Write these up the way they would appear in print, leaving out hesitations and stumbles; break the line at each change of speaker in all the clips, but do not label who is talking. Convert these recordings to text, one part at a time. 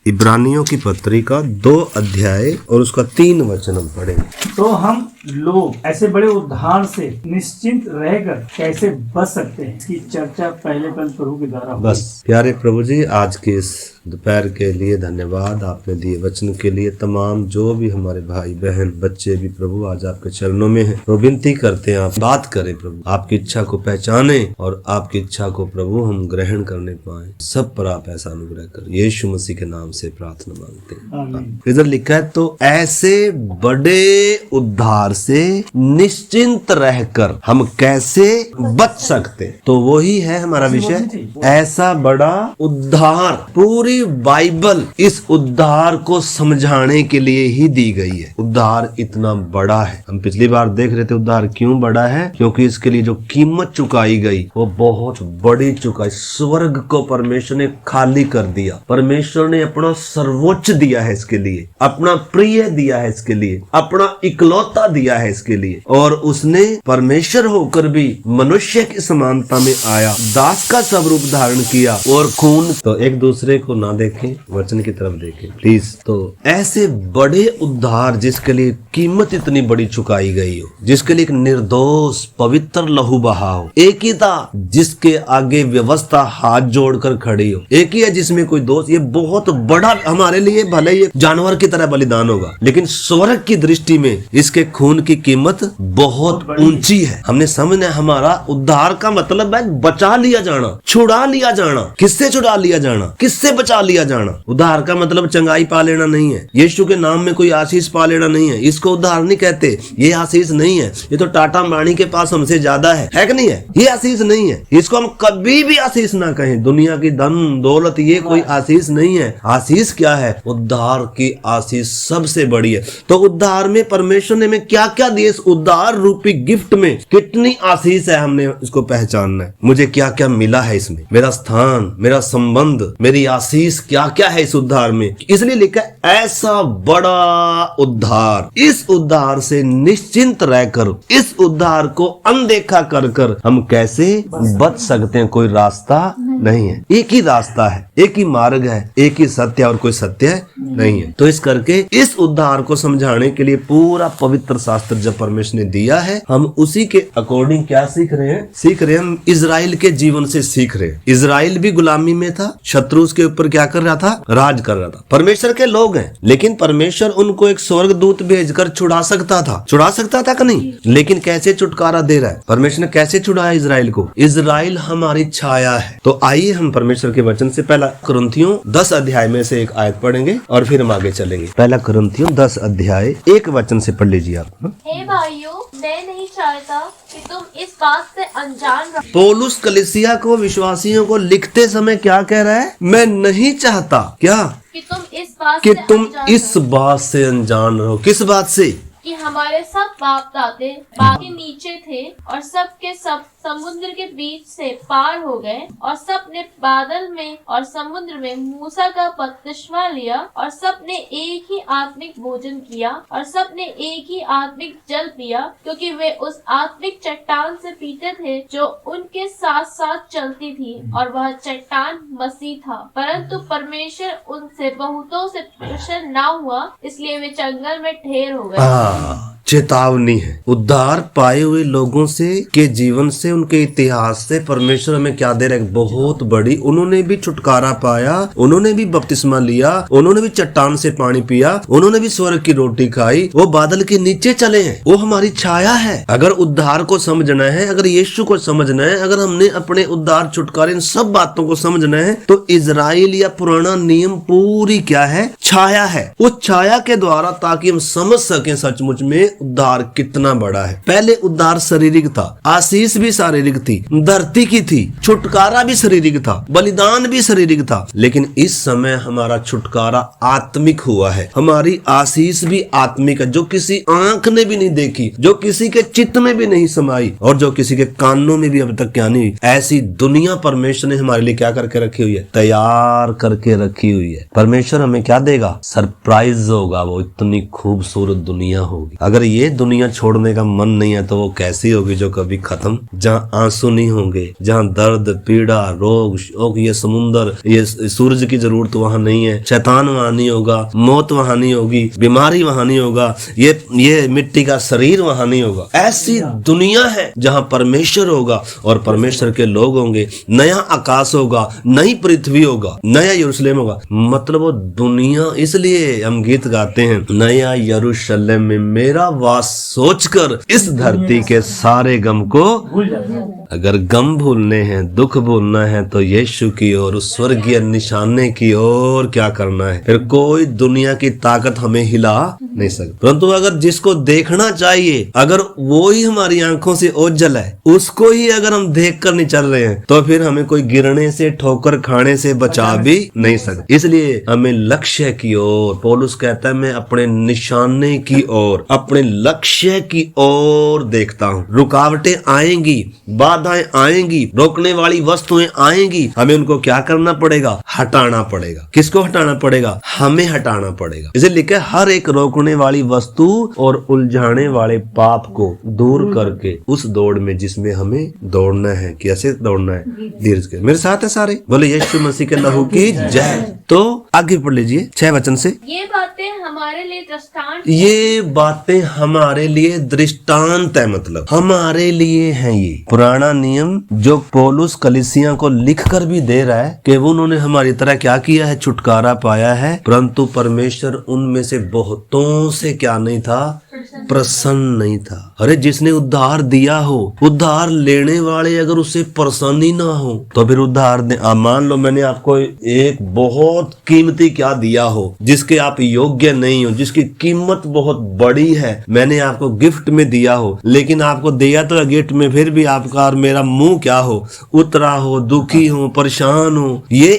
इब्रानियों की पत्रिका 2 अध्याय और उसका 3 वचन हम पढ़ेंगे।
तो हम लोग ऐसे बड़े उद्धार से निश्चिंत रहकर कैसे बच सकते हैं, इसकी चर्चा पहले कल प्रभु के द्वारा हुई।
बस प्यारे प्रभु जी, आज के इस दोपहर के लिए धन्यवाद, आपने दिए वचन के लिए। तमाम जो भी हमारे भाई बहन बच्चे भी प्रभु आज आपके चरणों में हैं, वो विनती करते हैं आप बात करें प्रभु, आपकी इच्छा को पहचाने और आपकी इच्छा को प्रभु हम ग्रहण करने पाए। सब पर आप ऐसा अनुग्रह कर, यीशु मसीह के नाम से प्रार्थना मांगते हैं। इधर लिखा है, तो ऐसे बड़े उद्धार से निश्चिंत रहकर हम कैसे बच सकते। तो वही है हमारा विषय, ऐसा बड़ा उद्धार। पूरी बाइबल इस उद्धार को समझाने के लिए ही दी गई है। उद्धार इतना बड़ा है। हम पिछली बार देख रहे थे उद्धार क्यों बड़ा है, क्योंकि इसके लिए जो कीमत चुकाई गई वो बहुत बड़ी चुकाई। स्वर्ग को परमेश्वर ने खाली कर दिया। परमेश्वर ने अपना सर्वोच्च दिया है इसके लिए, अपना प्रिय दिया है इसके लिए, अपना इकलौता दिया है इसके लिए। और उसने परमेश्वर होकर भी मनुष्य की समानता में आया, दास का स्वरूप धारण किया और खून। तो एक दूसरे को ना देखें, वचन की तरफ देखें प्लीज। तो ऐसे बड़े उद्धार जिसके लिए कीमत इतनी बड़ी चुकाई गई हो, जिसके लिए एक निर्दोष पवित्र लहू बहा हो, एक ही था जिसके आगे व्यवस्था हाथ जोड़कर खड़ी हो, एक ही है जिसमें कोई दोष। ये बहुत बड़ा हमारे लिए, भले ये जानवर की तरह बलिदान होगा, लेकिन स्वर्ग की दृष्टि में इसके खून की कीमत बहुत ऊंची है। हमने समझना, हमारा उद्धार का मतलब है बचा लिया जाना, छुड़ा लिया जाना। किससे छुड़ा लिया जाना, किससे बचा लिया जाना। उद्धार का मतलब चंगाई पा लेना नहीं है, यीशु के नाम में कोई आशीष पा लेना नहीं है। इसको उद्धार नहीं कहते, ये आशीष नहीं है। ये तो टाटा अंबानी के पास हमसे ज्यादा है कि नहीं है? ये आशीष नहीं है। इसको हम कभी भी आशीष ना कहें। दुनिया की धन दौलत ये कोई आशीष नहीं है। आशीष क्या है? उद्धार की आशीष सबसे बड़ी है। तो उद्धार में परमेश्वर ने हमें क्या क्या दिए, इस उद्धार रूपी गिफ्ट में कितनी आशीष है, हमने इसको पहचानना है। मुझे क्या क्या मिला है इसमें, मेरा स्थान, मेरा संबंध, मेरी आशीष क्या क्या है इस उद्धार में। इसलिए लिखा है ऐसा बड़ा उद्धार। इस उद्धार से निश्चिंत रहकर, इस उद्धार को अनदेखा कर कर हम कैसे बच सकते हैं। कोई रास्ता नहीं है, एक ही रास्ता है, एक ही मार्ग है, एक ही सत्य और कोई सत्य नहीं है। तो इस करके इस उद्धार को समझाने के लिए पूरा पवित्र शास्त्र जब परमेश्वर ने दिया है, हम उसी के अकॉर्डिंग क्या सीख रहे हैं? सीख रहे हैं हम इजराइल के जीवन से सीख रहे हैं। इजराइल भी गुलामी में था, शत्रु उसके ऊपर क्या कर रहा था? राज कर रहा था। परमेश्वर के लोग हैं, लेकिन परमेश्वर उनको एक स्वर्गदूत भेजकर छुड़ा सकता था। छुड़ा सकता था कि नहीं? लेकिन कैसे छुटकारा दे रहा है परमेश्वर ने? कैसे छुड़ाया इजराइल को? इजराइल हमारी छाया है। तो आइए हम परमेश्वर के वचन से पहला कुरिन्थियों 10 अध्याय में से एक आयत पढ़ेंगे और फिर हम आगे चलेंगे। पहला कुरिन्थियों 10 अध्याय 1 वचन से पढ़ लीजिए आप।
हे भाइयों, मैं नहीं चाहता कि तुम इस बात से अनजान रहो।
पौलुस कलीसिया को, विश्वासियों को लिखते समय क्या कह रहा है? मैं नहीं चाहता क्या
कि तुम इस बात
कि
से
तुम
अनजान
इस बात से अनजान रहो। किस बात से?
कि हमारे सब बाप दादे बाकी नीचे थे और सब के सब समुद्र के बीच से पार हो गए और सब ने बादल में और समुद्र में मूसा का बपतिस्मा लिया और सब ने एक ही आत्मिक भोजन किया और सब ने एक ही आत्मिक जल पिया, क्योंकि वे उस आत्मिक चट्टान से पीते थे जो उनके साथ साथ चलती थी, और वह चट्टान मसीह था। परंतु परमेश्वर उनसे बहुतों से प्रसन्न न हुआ, इसलिए वे जंगल में ठहर हो गए।
चेतावनी है उद्धार पाए हुए लोगों से के जीवन से, उनके इतिहास से परमेश्वर हमें क्या दे रहा है? बहुत बड़ी। उन्होंने भी छुटकारा पाया, उन्होंने भी बपतिस्मा लिया, उन्होंने भी चट्टान से पानी पिया, उन्होंने भी स्वर्ग की रोटी खाई, वो बादल के नीचे चले हैं, वो हमारी छाया है। अगर उद्धार को समझना है, अगर यीशु को समझना है, अगर हमने अपने उद्धार छुटकारे इन सब बातों को समझना है, तो इजराइल या पुराना नियम पूरी क्या है? छाया है। उस छाया के द्वारा ताकि हम समझ सकें सचमुच में उद्धार कितना बड़ा है। पहले उद्धार शारीरिक था, आशीष भी शारीरिक थी, धरती की थी, छुटकारा भी शारीरिक था, बलिदान भी शारीरिक था। लेकिन इस समय हमारा छुटकारा आत्मिक हुआ है, हमारी आशीष भी आत्मिक है, जो किसी आंख ने भी नहीं देखी, जो किसी के चित्त में भी नहीं समाई और जो किसी के कानों में भी अब तक क्या नहीं हुई। ऐसी दुनिया परमेश्वर ने हमारे लिए क्या करके रखी हुई है? तैयार करके रखी हुई है। परमेश्वर हमें क्या देगा? सरप्राइज होगा। वो इतनी खूबसूरत दुनिया होगी। अगर ये दुनिया छोड़ने का मन नहीं है तो वो कैसी होगी जो कभी खत्म, जहाँ आंसू नहीं होंगे, जहाँ दर्द पीड़ा रोग शोक, ये समुंदर, ये सूरज की जरूरत वहाँ नहीं है, शैतान वहाँ नहीं होगा, मौत वहाँ नहीं होगी, बीमारी वहाँ नहीं होगा, ये मिट्टी का शरीर वहाँ नहीं होगा। ऐसी दुनिया है जहाँ परमेश्वर होगा और परमेश्वर के लोग होंगे, नया आकाश होगा, नई पृथ्वी होगा, नया यरूशलेम होगा। मतलब वो दुनिया, इसलिए हम गीत गाते हैं, नया यरूशलेम में मेरा वास सोचकर इस धरती के सारे गम को
भूल जाते हैं।
अगर गम भूलने हैं, दुख भूलना है तो यीशु की ओर, उस स्वर्गीय निशाने की ओर क्या करना है। फिर कोई दुनिया की ताकत हमें हिला नहीं सकती। परंतु अगर जिसको देखना चाहिए, अगर वो ही हमारी आंखों से ओझल है, उसको ही अगर हम देख कर नहीं चल रहे हैं, तो फिर हमें कोई गिरने से, ठोकर खाने से बचा भी नहीं सकता। इसलिए हमें लक्ष्य की ओर, पौलुस कहता है मैं अपने निशाने की ओर, अपने लक्ष्य की ओर देखता हूँ। रुकावटें आएंगी, बाधाएं आएंगी, रोकने वाली वस्तुएं आएंगी, हमें उनको क्या करना पड़ेगा? हटाना पड़ेगा। किसको हटाना पड़ेगा? हमें हटाना पड़ेगा। इसे लिखा हर एक रोकने वाली वस्तु और उलझाने वाले पाप को दूर करके उस दौड़ में जिसमें हमें दौड़ना है। कैसे दौड़ना है? धीरज के। मेरे साथ है सारे, बोले यीशु मसीह के लहू की जय। तो आगे पढ़ लीजिए 6 वचन से।
ये बातें हमारे लिए दृष्टांत,
ये बातें हमारे लिए दृष्टांत है, मतलब हमारे लिए हैं। ये पुराना नियम जो पौलुस कलीसिया को लिख कर भी दे रहा है कि वो उन्होंने हमारी तरह क्या किया है? छुटकारा पाया है। परंतु परमेश्वर उनमें से बहुतों से क्या नहीं था? प्रसन्न नहीं था। अरे जिसने उद्धार दिया हो, उद्धार लेने वाले अगर उससे प्रसन्न ना हो तो फिर उद्धार दे। मान लो मैंने आपको एक बहुत कीमती क्या दिया हो, जिसके आप योग्य नहीं हो, जिसकी कीमत बहुत बड़ी है, मैंने आपको गिफ्ट में दिया हो, लेकिन आपको दिया तो गिफ्ट में, फिर भी आपका और मेरा मुंह क्या हो? उतरा हो, दुखी हो, परेशान हो। ये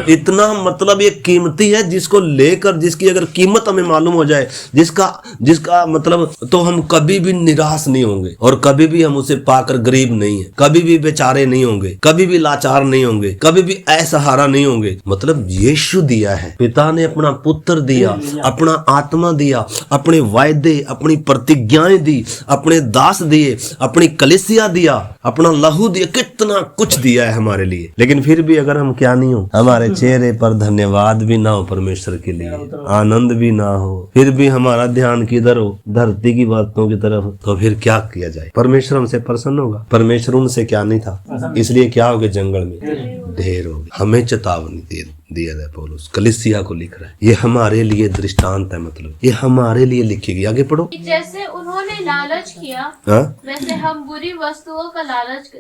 इतना मतलब ये कीमती है, जिसको लेकर, जिसकी अगर कीमत हमें मालूम हो जाए, जिसका मतलब, तो हम कभी भी निराश नहीं होंगे और कभी भी हम उसे पाकर गरीब नहीं है, कभी भी बेचारे नहीं होंगे, कभी भी लाचार नहीं होंगे, कभी भी असहारा नहीं होंगे। मतलब यीशु दिया है, पिता ने अपना पुत्र दिया, अपना आत्मा दिया, अपने वायदे, अपनी प्रतिज्ञाएं दी, अपने दास दिए, अपनी कलीसिया दिया, अपना लहू दिया, कितना कुछ दिया है हमारे लिए। लेकिन फिर भी अगर हम क्या नहीं हो, हमारे चेहरे पर धन्यवाद भी ना हो परमेश्वर के लिए, आनंद भी ना हो, फिर भी हमारा ध्यान किधर हो? धरती की बातों की तरफ, तो फिर क्या किया जाए? परमेश्वर हमसे प्रसन्न होगा? परमेश्वर उनसे क्या नहीं था, इसलिए क्या हो गया? जंगल में ढेर हो गए। हमें चेतावनी दिया है, पौलुस कलीसिया को लिख रहा है। ये हमारे लिए दृष्टांत है, मतलब ये हमारे लिए लिखी गई। आगे पढ़ो।
जैसे उन्होंने लालच किया, वैसे हम बुरी वस्तुओं का लालच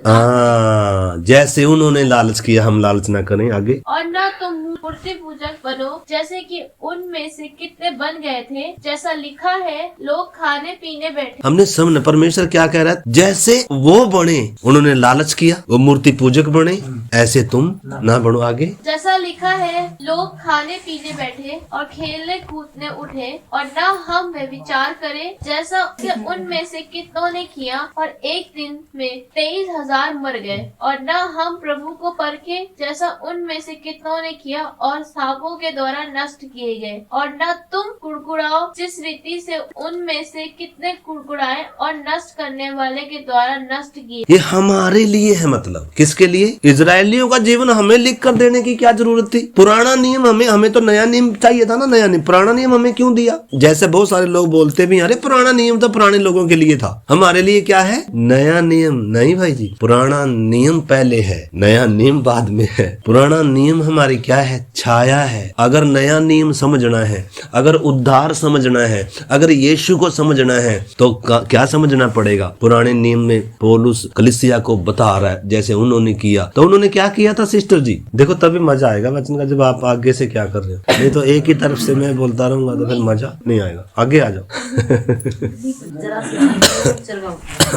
जैसे उन्होंने लालच किया, हम लालच ना करें। आगे।
और न तुम मूर्ति पूजक बनो, जैसे कि उनमें से कितने बन गए थे, जैसा लिखा है, लोग खाने पीने बैठे।
हमने समझ, परमेश्वर क्या कह रहा है? जैसे वो बने, उन्होंने लालच किया, वो मूर्ति पूजक बने, ऐसे तुम ना बनो। आगे।
जैसा लिखा है, लोग खाने पीने बैठे और खेलने कूदने उठे, और न हम वे विचार करें, जैसा उनमें से कितनों ने किया, और एक दिन में 23,000 मर गए। और न हम प्रभु को परखे, जैसा उनमें से कितनों ने किया और सांपों के द्वारा नष्ट किए गए। और न तुम कुड़कुड़ाओ, जिस रीति से उनमें से कितने कुड़कुड़ाए और नष्ट करने वाले के द्वारा नष्ट किए।
ये हमारे लिए है, मतलब किसके लिए? इजरायलियों का जीवन हमें लिख कर देने की क्या जरूरत थी? पुराना नियम हमें तो नया नियम चाहिए था ना, नया नियम। पुराना नियम हमें क्यों दिया? जैसे बहुत सारे लोग बोलते भी, अरे पुराना नियम तो पुराने लोगों के लिए था, हमारे लिए क्या है? नया नियम। नहीं भाई जी, पुराना नियम पहले है, नया नियम बाद में है। पुराना नियम हमारी क्या है? छाया है। अगर नया नियम समझना है, अगर उद्धार समझना है, अगर यीशु को समझना है, तो क्या समझना पड़ेगा? पुराने नियम में पौलुस कलीसिया को बता रहा है, जैसे उन्होंने किया। तो उन्होंने क्या किया था सिस्टर जी? देखो तभी मजा आएगा वचन का, जब आप आगे से क्या कर रहे हो। नहीं तो एक ही तरफ से मैं बोलता रहूंगा तो फिर मजा नहीं आएगा। आगे आ जाओ।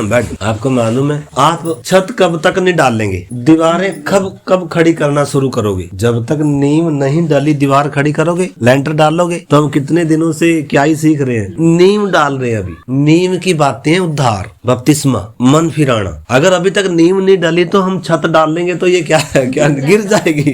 बैठ। आपको मालूम है, आप छत कब तक नहीं डालेंगे, दीवारें कब खड़ी करना शुरू करोगे? जब तक नींव नहीं डाली दीवार खड़ी करोगे, लेंटर डालोगे। तो हम कितने दिनों से क्या ही सीख रहे हैं? नींव डाल रहे हैं। अभी नींव की बातें, उद्धार, बपतिस्मा, मन फिराना। अगर अभी तक नींव नहीं डाली तो हम छत डाल लेंगे तो ये क्या है? क्या गिर जाएगी।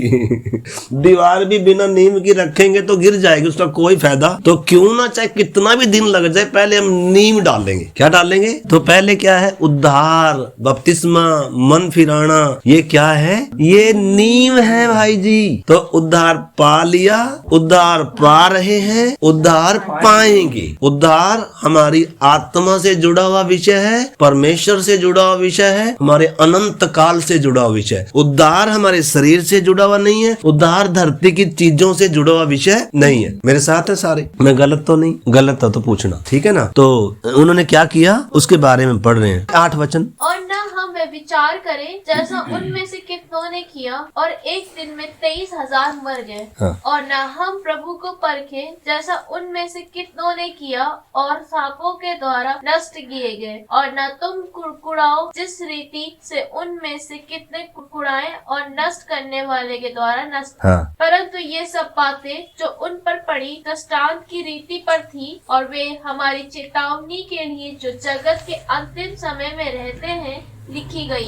दीवार भी बिना नींव की रखेंगे तो गिर जाएगी, उसका कोई फायदा। तो क्यों ना चाहे कितना भी दिन लग जाए, पहले हम नींव डालेंगे। क्या डालेंगे? तो पहले क्या है? उद्धार, बपतिस्मा, मन फिराना, ये क्या है? ये नींव है भाई जी। तो उद्धार पा लिया, उद्धार पा रहे हैं, उद्धार पाएंगे। उद्धार हमारी आत्मा से जुड़ा हुआ विषय है, परमेश्वर से जुड़ा हुआ विषय है, हमारे अनंत काल से जुड़ा हुआ विषय है। उद्धार हमारे शरीर से जुड़ा हुआ नहीं है, उद्धार धरती की चीजों से जुड़ा हुआ विषय नहीं है। मेरे साथ है सारे? मैं गलत तो नहीं? गलत हो तो पूछना, ठीक है ना? तो उन्होंने क्या किया उसके बारे में पढ़ रहे हैं 8 वचन।
और न हम विचार करें जैसा उनमें से कितनों ने किया और एक दिन में 23,000 मर गए।
हाँ।
और न हम प्रभु को परखे जैसा उनमें से कितनों ने किया और सांपों के द्वारा नष्ट किए गए। और न तुम कुड़कुड़ाओ जिस रीति से उनमें से कितने कुड़कुड़ाए और नष्ट करने वाले के द्वारा नष्ट।
हाँ।
परंतु ये सब बातें जो उन पर पड़ी दृष्टांत की रीति पर थी, और वे हमारी चेतावनी के लिए जो जगत के अंतिम समय में रहते हैं लिखी गई।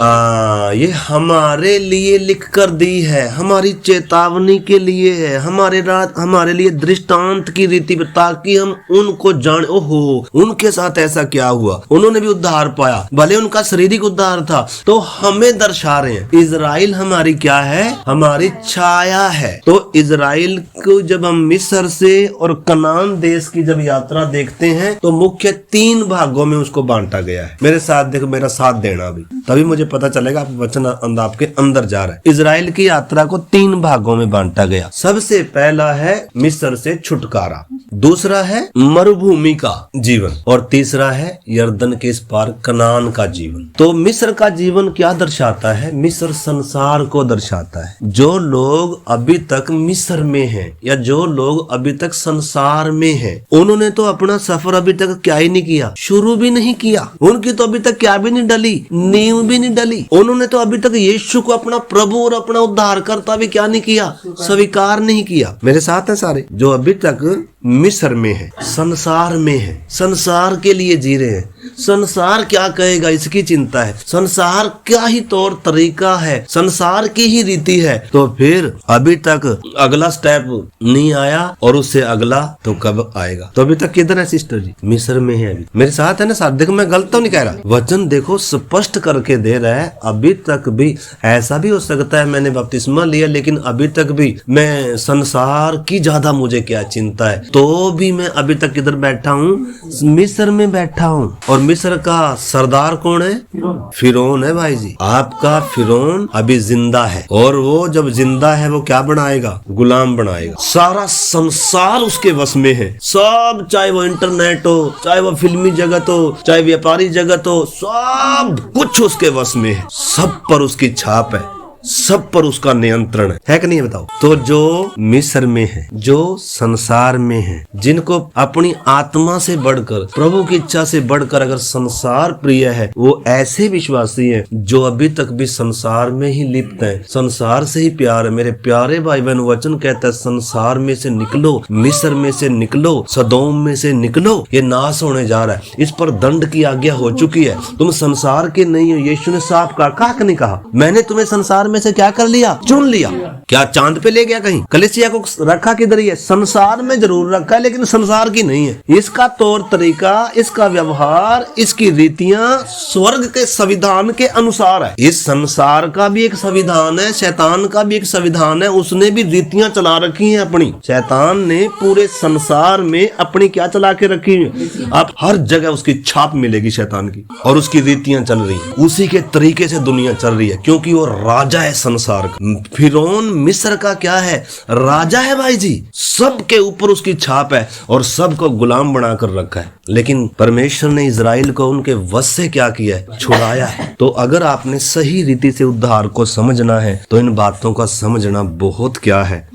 ये हमारे लिए लिख कर दी है, हमारी चेतावनी के लिए है, हमारे लिए दृष्टांत की रीति पर, ताकि हम उनको जाने। ओहो, उनके साथ ऐसा क्या हुआ, उन्होंने भी उद्धार पाया, भले उनका शारीरिक उद्धार था, तो हमें दर्शा रहे हैं। इजराइल हमारी क्या है? हमारी छाया है। तो इजराइल को जब हम मिस्र से और कनान देश की जब यात्रा देखते हैं तो मुख्य 3 भागों में उसको बांटा गया है। मेरे साथ देखो, मेरा साथ देना अभी, तभी मुझे पता चलेगा आप वचन आपके अंदर जा रहा है। इजराइल की यात्रा को 3 भागों में बांटा गया। सबसे पहला है मिस्र से छुटकारा, दूसरा है मरुभूमि का जीवन, और तीसरा है यर्दन के इस पार कनान का जीवन। तो मिस्र का जीवन क्या दर्शाता है? मिस्र संसार को दर्शाता है। जो लोग अभी तक मिस्र में हैं या जो लोग अभी तक संसार में हैं, उन्होंने तो अपना सफर अभी तक क्या ही नहीं किया, शुरू भी नहीं किया। उनकी तो अभी तक क्या भी नहीं डली, नींव भी नहीं डली। उन्होंने तो अभी तक यीशु को अपना प्रभु और अपना उद्धारकर्ता भी क्या नहीं किया, स्वीकार नहीं किया। मेरे साथ है सारे? जो अभी तक मिस्र में है, संसार में है, संसार के लिए जी रहे हैं, संसार क्या कहेगा इसकी चिंता है, संसार क्या ही तौर तरीका है, संसार की ही रीति है, तो फिर अभी तक अगला स्टेप नहीं आया, और उससे अगला तो कब आएगा? तो अभी तक किधर है सिस्टर जी? मिस्र में है अभी। मेरे साथ है ना साथ? देखो, मैं गलत तो नहीं कह रहा, वचन देखो स्पष्ट करके दे रहा है। अभी तक भी ऐसा भी हो सकता है मैंने बपतिस्मा लिया, लेकिन अभी तक भी मैं संसार की ज्यादा मुझे क्या चिंता है, तो भी मैं अभी तक किधर बैठा हूँ? मिस्र में बैठा हूँ। और मिस्र का सरदार कौन है? फिरौन है भाई जी। आपका फिरौन अभी जिंदा है, और वो जब जिंदा है वो क्या बनाएगा? गुलाम बनाएगा। सारा संसार उसके वश में है, सब, चाहे वो इंटरनेट हो, चाहे वो फिल्मी जगत हो, चाहे व्यापारी जगत हो, सब कुछ उसके वश में है। सब पर उसकी छाप है, सब पर उसका नियंत्रण है कि नहीं? बताओ। तो जो मिस्र में है, जो संसार में है, जिनको अपनी आत्मा से बढ़कर, प्रभु की इच्छा से बढ़कर अगर संसार प्रिय है, वो ऐसे विश्वासी हैं जो अभी तक भी संसार में ही लिप्त हैं, संसार से ही प्यार है। मेरे प्यारे भाई बहन, वचन कहता है संसार में से निकलो, मिस्र में से निकलो, सदोम में से निकलो, ये नाश होने जा रहा है, इस पर दंड की आज्ञा हो चुकी है, तुम संसार के नहीं हो। यीशु ने साफ कहा नहीं कहा, मैंने तुम्हें संसार में से क्या कर लिया? चुन लिया। क्या चांद पे ले गया कहीं? कलीसिया को रखा किधर ही है? संसार में जरूर रखा है, लेकिन संसार की नहीं है। इसका तौर तरीका, इसका व्यवहार, इसकी रीतियां स्वर्ग के संविधान के अनुसार है। इस संसार का भी एक संविधान है, शैतान का भी एक संविधान है, उसने भी रीतियां चला रखी हैं अपनी। शैतान ने पूरे संसार में अपनी क्या चला के रखी है? अब हर जगह उसकी छाप मिलेगी शैतान की, और उसकी रीतियां चल रही है, उसी के तरीके से दुनिया चल रही है, क्योंकि वो राजा है संसार का। फिरौन मिस्र का क्या है? राजा है भाई जी। सबके ऊपर उसकी छाप है और सबको गुलाम बनाकर रखा है। लेकिन परमेश्वर ने इजराइल को उनके वश से क्या किया है? छुड़ाया है। तो अगर आपने सही रीति से उद्धार को समझना है तो इन बातों का समझना बहुत क्या है,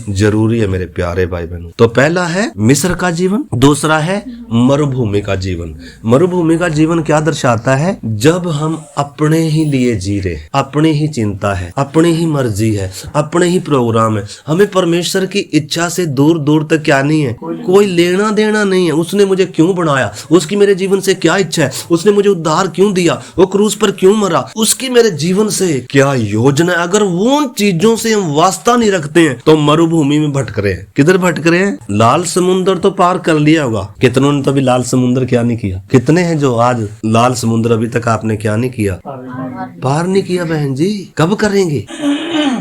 जरूरी है मेरे प्यारे भाई बहनों। तो पहला है मिस्र का जीवन, दूसरा है मरुभूमि का जीवन। मरुभूमि का जीवन क्या दर्शाता है? जब हम अपने ही लिए जी रहे, अपनी ही चिंता है, अपनी ही मर्जी है, अपने ही प्रोग्राम है। हमें परमेश्वर की इच्छा से दूर दूर तक क्या नहीं है, कोई लेना देना नहीं है। उसने मुझे क्यों बनाया, उसकी मेरे जीवन से क्या इच्छा है, उसने मुझे उद्धार क्यों दिया, वो क्रूस पर क्यों मरा, उसकी मेरे जीवन से क्या योजना है। अगर वो उन चीजों से हम वास्ता नहीं रखते हैं तो मरुभूमि में भटक रहे हैं। किधर भटक रहे हैं? लाल समुद्र तो पार कर लिया होगा, कितनों ने तो अभी लाल समुद्र क्या नहीं किया। कितने हैं जो आज लाल समुद्र अभी तक आपने क्या नहीं किया, पार नहीं किया। बहन जी कब करेंगे?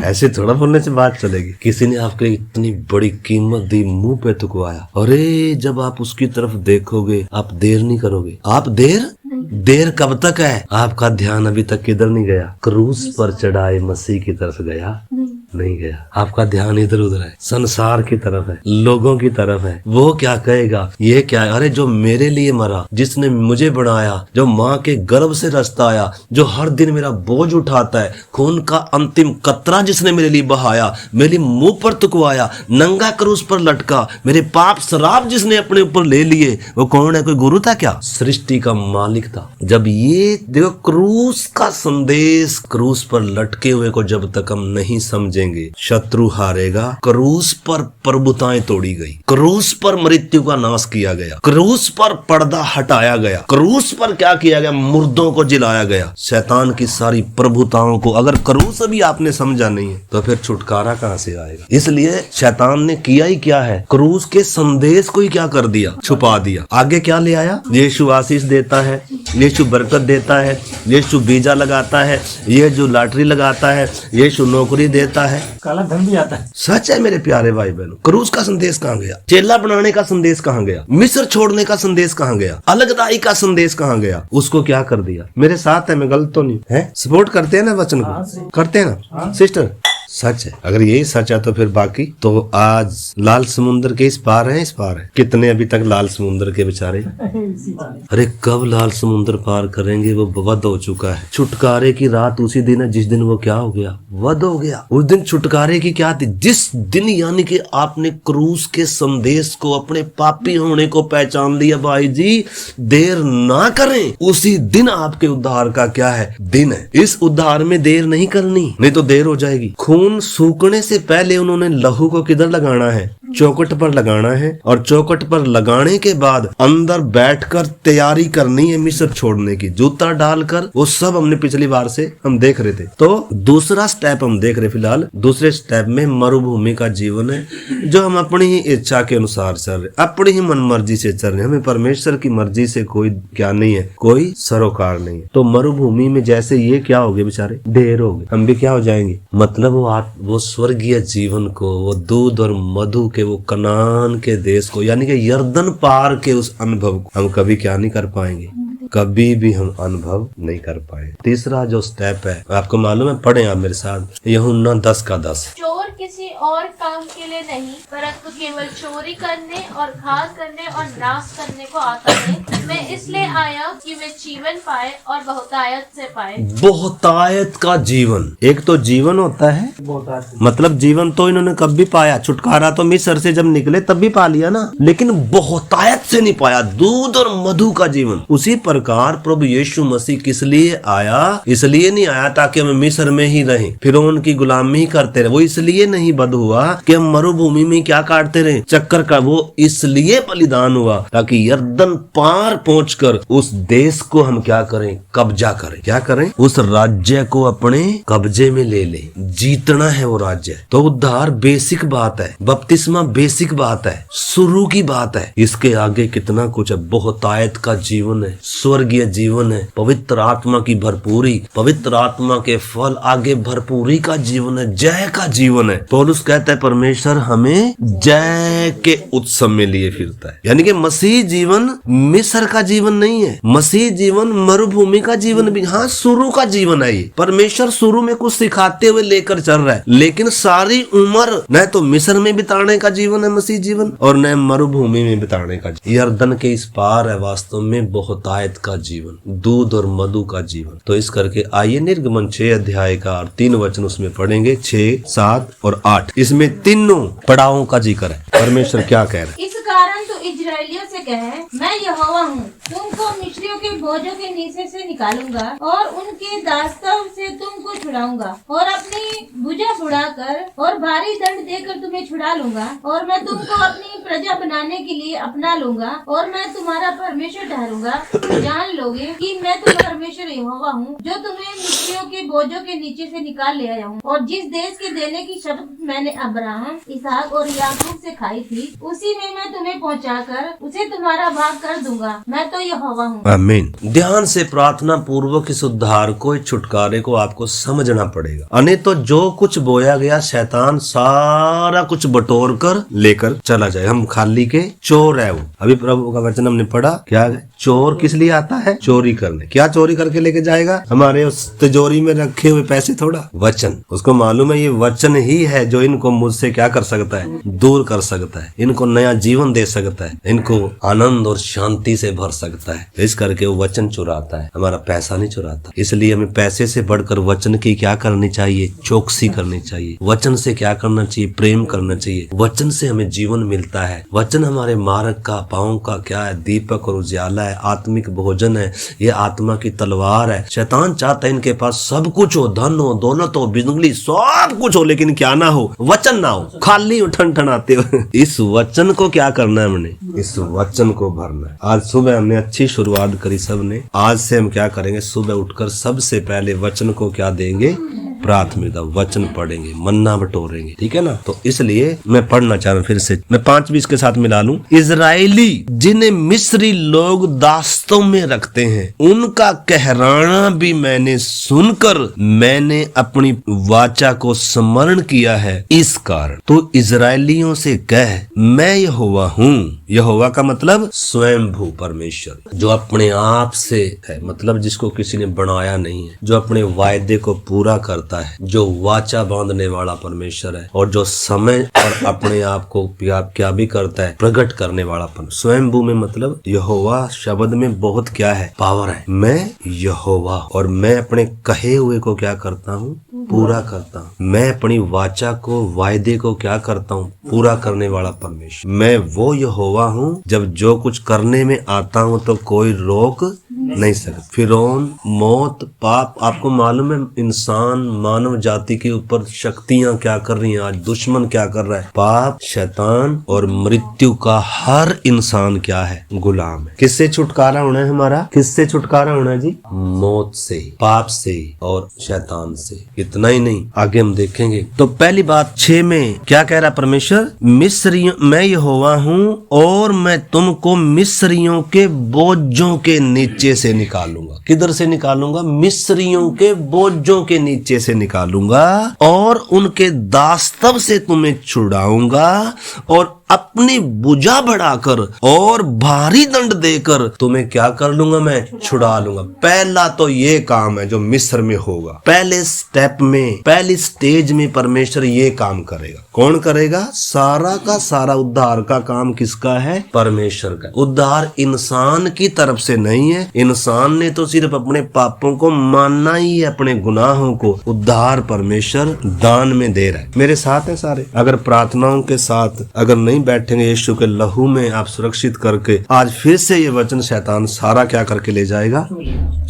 ऐसे थोड़ा बोलने से बात चलेगी। किसी ने आपके इतनी बड़ी कीमत दी, मुंह पे थुकवाया, अरे जब आप उसकी तरफ देखोगे आप देर नहीं करोगे। आप देर कब तक है? आपका ध्यान अभी तक किधर नहीं गया? क्रूस पर चढ़ाए मसीह की तरफ गया नहीं गया। आपका ध्यान इधर उधर है, संसार की तरफ है, लोगों की तरफ है। वो क्या कहेगा, ये क्या है, अरे जो मेरे लिए मरा, जिसने मुझे बनाया, जो माँ के गर्भ से रचता आया, जो हर दिन मेरा बोझ उठाता है, खून का अंतिम कतरा जिसने मेरे लिए बहाया, मेरे मुंह पर थुकवाया, नंगा क्रूस पर लटका, मेरे पाप शराब जिसने अपने ऊपर ले लिए, वो कौन है? कोई गुरु था क्या? सृष्टि का मालिक था। जब ये देखो क्रूस का संदेश, क्रूस पर लटके हुए को जब तक हम नहीं समझेंगे शत्रु हारेगा। क्रूस पर प्रभुताएं तोड़ी गई, क्रूस पर मृत्यु का नाश किया गया, क्रूस पर पर्दा हटाया गया, क्रूस पर क्या किया गया, मुर्दों को जिलाया गया, शैतान की सारी प्रभुताओं को। अगर क्रूस अभी आपने समझा नहीं है तो फिर छुटकारा कहां से आएगा? इसलिए शैतान ने किया ही क्या है, क्रूस के संदेश को ही क्या कर दिया, छुपा दिया। आगे क्या ले आया? यीशु आशीष देता है, यीशु बरकत देता है, यीशु बीजा लगाता है, ये जो लॉटरी लगाता है, यीशु नौकरी देता है,
काला धन भी आता है।
सच है मेरे प्यारे भाई बहनों। क्रूस का संदेश कहाँ गया? चेला बनाने का संदेश कहाँ गया? मिस्र छोड़ने का संदेश कहाँ गया? अलगदाई का संदेश कहाँ गया? उसको क्या कर दिया? मेरे साथ है, मैं गलत तो नहीं है? सपोर्ट करते हैं ना वचन को? करते हैं ना सिस्टर? सच है। अगर यही सच है तो फिर बाकी तो आज लाल समुद्र के इस पार है, इस पार है। कितने अभी तक लाल समुद्र के बेचारे? अरे कब लाल समुद्र पार करेंगे? वो वध हो चुका है। छुटकारे की रात उसी दिन है जिस दिन वो क्या हो गया, वध हो गया। उस दिन छुटकारे की क्या थी? जिस दिन यानी कि आपने क्रूस के संदेश को, अपने पापी होने को पहचान लिया, भाई जी देर ना करें, उसी दिन आपके उद्धार का क्या है, दिन है। इस उद्धार में देर नहीं करनी, नहीं तो देर हो जाएगी। खून सूखने से पहले उन्होंने लहू को किधर लगाना है? चौखट पर लगाना है, और चौखट पर लगाने के बाद अंदर बैठकर तैयारी करनी है मिस्र छोड़ने की, जूता डालकर। वो सब हमने पिछली बार से हम देख रहे थे। तो दूसरा स्टेप हम देख रहे फिलहाल। दूसरे स्टेप में मरुभूमि का जीवन है, जो हम अपनी ही इच्छा के अनुसार चल रहे, अपनी ही मन मर्जी से चल रहे। हमें परमेश्वर की मर्जी से कोई क्या नहीं है, कोई सरोकार नहीं है। तो मरुभूमि में जैसे ये क्या हो गए बेचारे, ढेर हो गए, हम भी क्या हो जाएंगे। मतलब वो स्वर्गीय जीवन को, वो दूध और मधु के, वो कनान के देश को, यानी कि यर्दन पार के उस अनुभव को हम कभी क्या नहीं कर पाएंगे, कभी भी हम अनुभव नहीं कर पाए। तीसरा जो स्टेप है, आपको मालूम है, पढ़े आप मेरे साथ, यूहन्ना 10:10।
चोर किसी और काम के लिए नहीं, परंतु केवल चोरी करने और घात करने और नाश करने को आता है। मैं इसलिए आया कि वे जीवन पाए और बहुतायत से पाए।
बहुतायत का जीवन, एक तो जीवन होता है, मतलब जीवन तो इन्होंने कब भी पाया, छुटकारा तो मिस्र से जब निकले तब भी पा लिया ना, लेकिन बहुतायत से नहीं पाया, दूध और मधु का जीवन। उसी प्रकार प्रभु यीशु मसीह किस लिए आया? इसलिए नहीं आया ताकि हम मिस्र में ही रहें, फिर उनकी गुलामी ही करते रहे। वो इसलिए नहीं बद हुआ कि हम मरुभूमि में क्या काटते रहे, चक्कर का। वो इसलिए बलिदान हुआ ताकि यर्दन पार पहुंचकर उस देश को हम क्या करें, कब्जा करें। क्या करें? उस राज्य को अपने कब्जे में ले ले, जीतना है वो राज्य। तो उद्धार बेसिक बात है, बपतिस्मा बेसिक बात है, शुरू की बात है। इसके आगे कितना कुछ है। बहुतायत का जीवन है, स्वर्गीय जीवन है, पवित्र आत्मा की भरपूरी, पवित्र आत्मा के फल, आगे भरपूरी का जीवन है, जय का जीवन है। पौलुस कहता है परमेश्वर हमें जय के उत्सव में लिए फिरता है। यानी कि मसीह जीवन मिस्र का जीवन नहीं है, मसीह जीवन मरुभूमि का जीवन भी। हाँ, शुरू का जीवन है ये। परमेश्वर शुरू में कुछ सिखाते हुए लेकर चल रहा है, लेकिन सारी उम्र न तो मिस्र में बिताने का जीवन है मसीह जीवन, और न मरुभूमि में बिताने का। यर्दन के इस पार है वास्तव में बहुतायत का जीवन, दूध और मधु का जीवन। तो इस करके आइए निर्गमन 6 अध्याय का 3 वचन उसमें पढ़ेंगे, 6, 7 और 8। इसमें तीनों पड़ावों का जिक्र है। परमेश्वर क्या कह रहे हैं?
इस
कारण तू इजरायलियों से कहे, मैं यहोवा हूँ, तुमको मिस्रियों के बोझों के नीचे से निकालूंगा और उनके दास्तव से तुमको छुड़ाऊंगा और अपनी भुजा बुढ़ाकर और भारी दंड देकर तुम्हें छुड़ा लूंगा और मैं तुमको अपनी प्रजा बनाने के लिए अपना लूंगा और मैं तुम्हारा परमेश्वर ठहरूंगा। जान लोगे कि मैं तुम्हारा परमेश्वर यहोवा हूँ, जो तुम्हें मिस्रियों के बोझों के नीचे से निकाल ले आया हूँ। और जिस देश के देने की शपथ मैंने अब्राहम, इसहाक और याकूब से खाई थी, उसी में मैं तुम्हें पहुँचाकर उसे तुम्हारा भाग कर दूंगा। मैं तो यहोवा हूँ।
आमीन। ध्यान से प्रार्थना पूर्वक इस उद्धार को, इस छुटकारे को आपको समझना पड़ेगा। अने तो जो कुछ बोया गया शैतान सारा कुछ बटोर कर लेकर चला जाए। हम खाली के चोर है वो। अभी प्रभु का वचन हमने पढ़ा, क्या चोर किस लिए आता है? चोरी करने। क्या चोरी करके लेके जाएगा? हमारे उस तिजोरी में रखे हुए पैसे थोड़ा, वचन। उसको मालूम है ये वचन ही है जो इनको मुझसे क्या कर सकता है? दूर कर सकता है, इनको नया जीवन दे सकता है, इनको आनंद और शांति से भर सकता है। इस करके वो वचन चुराता है, हमारा पैसा नहीं चुराता। इसलिए हमें पैसे से बढ़कर वचन की क्या करनी चाहिए? चौकसी करनी चाहिए। वचन से क्या करना चाहिए? प्रेम करना चाहिए। वचन से हमें जीवन मिलता है। वचन हमारे मार्ग का, पाँव का क्या है? दीपक और उजाला है, आत्मिक भोजन है, ये आत्मा की तलवार है। शैतान चाहता है इनके पास सब कुछ हो, धन हो, दौलत हो, बिजली, सब कुछ हो, लेकिन क्या ना हो? वचन ना हो, खाली ठन ठनाते हो। इस वचन को क्या करना है? हमने इस वचन को भरना है। आज सुबह हमने अच्छी शुरुआत करी सबने। आज से हम क्या करेंगे? सुबह उठकर सबसे पहले वचन को क्या देंगे? प्राथमिकता। वचन पढ़ेंगे, मन्ना बटोरेंगे, ठीक है ना? तो इसलिए मैं पढ़ना चाह रहा हूँ फिर से, मैं 5:20 के साथ मिला लूं। इजरायली जिन्हें मिस्री लोग दास्तों में रखते हैं, उनका कहराना भी मैंने सुनकर मैंने अपनी वाचा को स्मरण किया है। इस कारण तो इजरायलियों से कह, मैं यहोवा हूँ। यहोवा का मतलब स्वयंभू परमेश्वर, जो अपने आप से है, मतलब जिसको किसी ने बनाया नहीं है, जो अपने वायदे को पूरा करता है, जो वाचा बांधने वाला परमेश्वर है, और जो समय और अपने आप को क्या भी करता है, प्रकट करने वाला परमेश्वर। स्वयंभू में मतलब यहोवा शब्द में बहुत क्या है? पावर है। मैं यहोवा, और मैं अपने कहे हुए को क्या करता हूँ? पूरा करता हूँ। मैं अपनी वाचा को, वायदे को क्या करता हूँ? पूरा करने वाला परमेश्वर। मैं वो यहोवा हूँ, जब जो कुछ करने में आता हूँ तो कोई रोक नहीं सकता। फिरौन, मौत, पाप, आपको मालूम है इंसान, मानव जाति के ऊपर शक्तियां क्या कर रही हैं आज? दुश्मन क्या कर रहा है? पाप, शैतान और मृत्यु का हर इंसान क्या है? गुलाम है। किससे छुटकारा होना है हमारा? किससे छुटकारा होना है जी? मौत से, पाप से और शैतान से। इतना ही नहीं, आगे हम देखेंगे। तो पहली बात 6 में क्या कह रहा परमेश्वर? मिस्रियों, मैं यहोवा हूँ और मैं तुमको मिस्रियों के बोझों के नीचे से निकालूंगा। किधर से निकालूंगा? मिस्रियों के बोझों के नीचे से निकालूंगा और उनके दास्तव से तुम्हें छुड़ाऊंगा और अपनी भुजा बढ़ाकर और भारी दंड देकर तुम्हें क्या कर लूंगा? मैं छुड़ा लूंगा। पहला तो ये काम है जो मिस्र में होगा। पहले स्टेप में, पहली स्टेज में परमेश्वर ये काम करेगा। कौन करेगा? सारा का सारा उद्धार का काम किसका है? परमेश्वर का। उद्धार इंसान की तरफ से नहीं है। इंसान ने तो सिर्फ अपने पापों को मानना ही है, अपने गुनाहों को। उद्धार परमेश्वर दान में दे रहा है। मेरे साथ है सारे? अगर प्रार्थनाओं के साथ अगर नहीं बैठेंगे, यीशु के लहू में आप सुरक्षित करके, आज फिर से ये वचन शैतान सारा क्या करके ले जाएगा?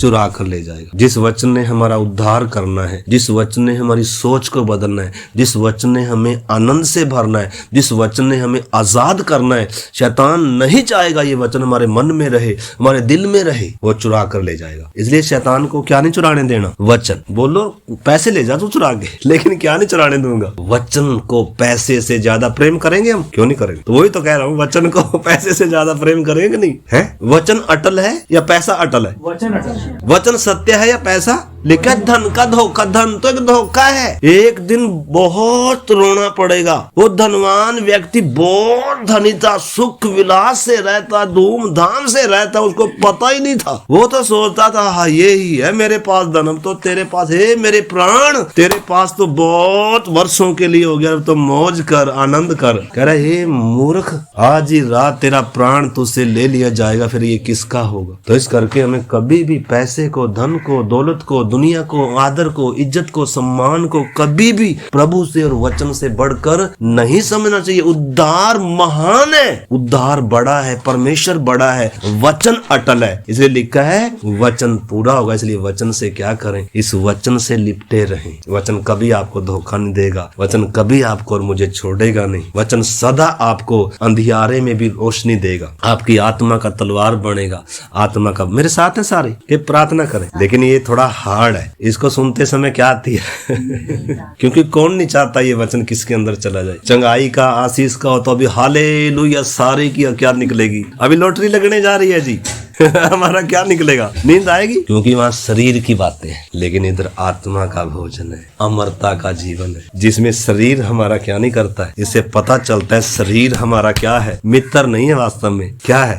चुरा कर ले जाएगा। जिस वचन ने हमारा उद्धार करना है, जिस वचन ने हमारी सोच को बदलना है, जिस वचन ने हमें आनंद से भरना है, जिस वचन ने हमें आजाद करना है, शैतान नहीं चाहेगा ये वचन हमारे मन में रहे, हमारे दिल में रहे, वो चुरा कर ले जाएगा। इसलिए शैतान को क्या नहीं चुराने देना? वचन। बोलो पैसे ले जा तू चुरा के, लेकिन क्या नहीं चुराने दूंगा? वचन को पैसे से ज्यादा प्रेम करेंगे हम? क्यों नहीं करेंगे? तो वही तो कह रहा हूँ, वचन को पैसे से ज्यादा प्रेम करेंगे नहीं है? वचन अटल है या पैसा अटल है?
वचन अटल है।
वचन सत्य है या पैसा? लेकिन धन का धोखा, धन तो एक धोखा है। एक दिन बहुत रोना पड़ेगा। वो धनवान व्यक्ति बहुत धनी था, सुख विलास से रहता, धूमधाम से रहता, उसको पता ही नहीं था। वो तो सोचता था हाँ ये ही है मेरे पास धन। अब तो तेरे पास है मेरे प्राण, तेरे पास तो बहुत वर्षों के लिए हो गया, अब तो मौज कर, आनंद कर। कह रहा हे मूर्ख, आज ही रात तेरा प्राण तुझसे ले लिया जाएगा, फिर ये किसका होगा? तो इस करके हमें कभी भी पैसे को, धन को, दौलत को, दुनिया को, आदर को, इज्जत को, सम्मान को कभी भी प्रभु से और वचन से बढ़कर नहीं समझना चाहिए। उद्धार महान है, उद्धार बड़ा है, परमेश्वर बड़ा है, वचन अटल है। इसलिए लिखा है वचन पूरा होगा। इसलिए वचन से क्या करें, इस वचन से लिपटे रहें। वचन कभी आपको धोखा नहीं देगा, वचन कभी आपको और मुझे छोड़ेगा नहीं। वचन सदा आपको अंधियारे में भी रोशनी देगा, आपकी आत्मा का तलवार बनेगा, आत्मा का। मेरे साथ है सारे कि प्रार्थना करें, लेकिन ये थोड़ा हार्ड है। इसको सुनते समय क्या आती है क्योंकि कौन नहीं चाहता ये वचन किसके अंदर चला जाए। चंगाई का, आशीष का हो तो अभी हालेलुया सारे की क्या निकलेगी। अभी लॉटरी लगने जा रही है जी हमारा क्या निकलेगा, नींद आएगी, क्योंकि वहाँ शरीर की बातें हैं, लेकिन इधर आत्मा का भोजन है, अमरता का जीवन है, जिसमें शरीर हमारा क्या नहीं करता है। इससे पता चलता है शरीर हमारा क्या है, मित्र नहीं है, वास्तव में क्या है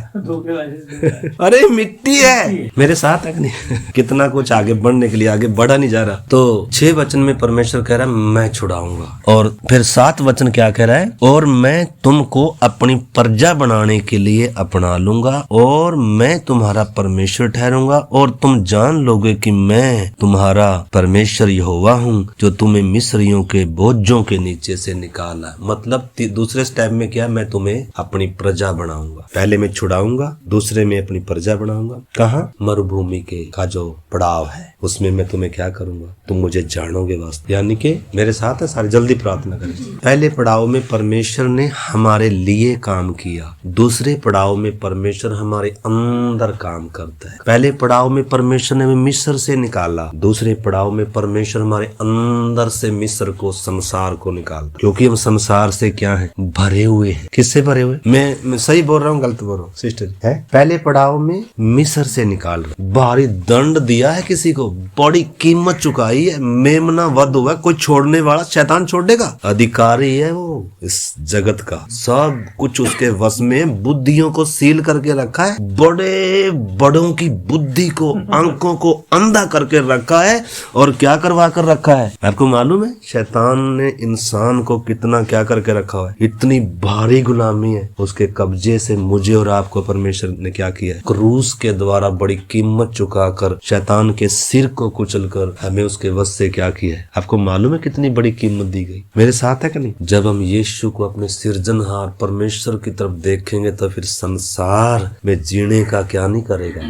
अरे मिट्टी है। मेरे साथ है कि नहीं कितना कुछ आगे बढ़ने के लिए आगे बढ़ा नहीं जा रहा। तो 6 वचन में परमेश्वर कह रहा है मैं छुड़ाऊंगा, और फिर 7 वचन क्या कह रहा है, और मैं तुमको अपनी प्रजा बनाने के लिए अपना लूंगा, और मैं तुम्हारा परमेश्वर ठहरूंगा, और तुम जान लोगे कि मैं तुम्हारा परमेश्वर यहोवा हूँ, जो तुम्हें मिस्रियों के बोझों के नीचे से निकाला। मतलब दूसरे स्टेप में क्या, मैं तुम्हें अपनी प्रजा बनाऊंगा। पहले मैं छुड़ाऊंगा, दूसरे में अपनी प्रजा बनाऊंगा। कहाँ, मरुभूमि के का जो पड़ाव है उसमें मैं तुम्हें क्या करूंगा, तुम मुझे जानोगे वास्तव। यानी कि मेरे साथ है सारे, जल्दी प्रार्थना करें। पहले पड़ाव में परमेश्वर ने हमारे लिए काम किया, दूसरे पड़ाव में परमेश्वर हमारे अंदर काम करता है। पहले पड़ाव में परमेश्वर ने हमें मिस्र से निकाला, दूसरे पड़ाव में परमेश्वर हमारे अंदर से मिस्र को, संसार को निकाल, क्योंकि हम संसार से क्या है, भरे हुए हैं। किससे भरे हुए, मैं सही बोल रहा हूँ गलत बोल रहा हूँ सिस्टर है। पहले पड़ाव में मिस्र से निकाल रहे, भारी दंड दिया है, किसी को बड़ी कीमत चुकाई है, मेमना वध हुआ। कोई छोड़ने वाला, शैतान छोड़ देगा, अधिकारी है वो इस जगत का, सब कुछ उसके वश में, बुद्धियों को सील करके रखा है, बड़े बड़ों की बुद्धि को, आंखों को अंधा करके रखा है, और क्या करवा कर रखा है आपको मालूम है, शैतान ने इंसान को कितना क्या करके रखा हुआ है। इतनी भारी गुलामी है उसके कब्जे से मुझे और आपको परमेश्वर ने क्या किया है, क्रूस के द्वारा बड़ी कीमत चुकाकर शैतान के सिर को कुचलकर हमें उसके वश से क्या किया है। आपको मालूम है कितनी बड़ी कीमत दी गई। मेरे साथ है कि नहीं। जब हम यीशु को अपने सृजनहार परमेश्वर की तरफ देखेंगे तो फिर संसार में जीने का क्या नहीं करेगा,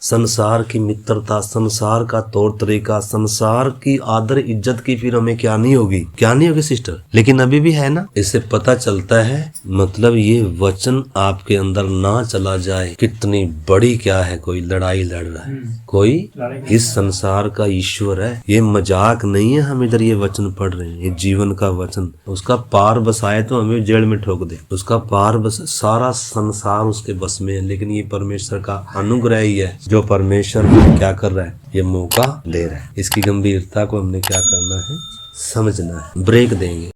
संसार की मित्रता, संसार का तौर तरीका, संसार की आदर इज्जत की फिर हमें क्या नहीं होगी, क्या नहीं होगी सिस्टर। लेकिन अभी भी है ना। इससे पता चलता है मतलब ये वचन आपके अंदर ना चला जाए, कितनी बड़ी क्या है, कोई लड़ाई लड़ रहा है, कोई इस संसार का ईश्वर है। ये मजाक नहीं है, हम इधर ये वचन पढ़ रहे हैं, ये जीवन का वचन। उसका पार बसाए तो हमें जेल में ठोक दे, उसका पार बस, सारा संसार उसके बस में है। लेकिन ये परमेश्वर का अनुग्रह ही है जो परमेश्वर क्या कर रहा है, ये मौका दे रहा है। इसकी गंभीरता को हमने क्या करना है, समझना है। ब्रेक देंगे।